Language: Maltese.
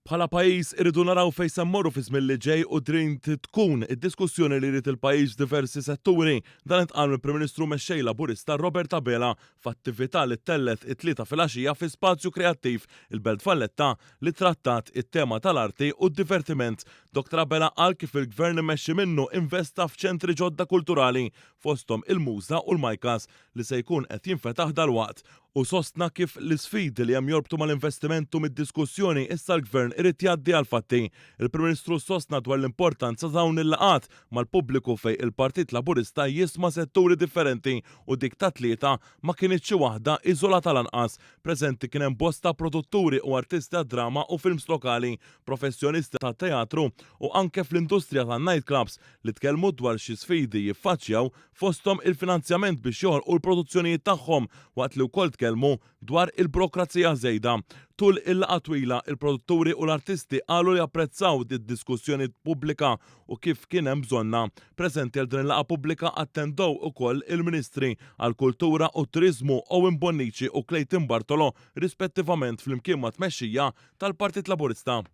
Bħala pajjiż irridu naraw fejn se mmorru fi żmien li ġej u trid tkun id-diskussjoni li jrid il-pajjiż diversi setturi dan intqal mill-Prim Ministru mexxej Laburista Robert Abela f'attività li tellet it-tlieta filgħaxija fi spazju kreattiv il-Belt Valletta li trattat it-tema tal-arti u d-divertiment. Dr. Abela qal kif il-Gvern immexxi minnu investa f'ċentri ġodda kulturali fosthom il-Muża u l-Majkas li se jkun qed jinfetaħ dalwaqt u sostna kif l-isfidi li hemm jorbtu mal-investimentu mid-diskussjoni issa l-Gvern irid jgħaddi għal fatti. Il-Prim Ministru sostna dwar l-importanza dawn il-laqat mal-pubbliku fejn il-Partit Laburista jisma' setturi differenti u dik ta' tlieta ma kienitx xi waħda iżolata lanqas. Preżenti kien hemm bosta produtturi u artisti għad-drama u films lokali, professjonisti ta' teatru u anke fl-industrija tan-nightclubs li tkellmu dwar xi sfidi jiffaċċjaw fosthom il-finanzjament biex joħolqu l-produzzjonijiet tagħhom waqt li wkoll tkellmu dwar il-burokrazija żejda. Tul il-laqgħa twila il-produtturi u l-artisti qalu li apprezzaw id-diskussjoni pubblika u kif kien hemm bżonna. Preżenti għal din il-laqgħa pubblika attendew ukoll il-Ministri għall-Kultura u Turiżmu Owen Bonnici u Clayton Bartolo rispettivament flimkien ma' tmexxija tal-Partit Laburista.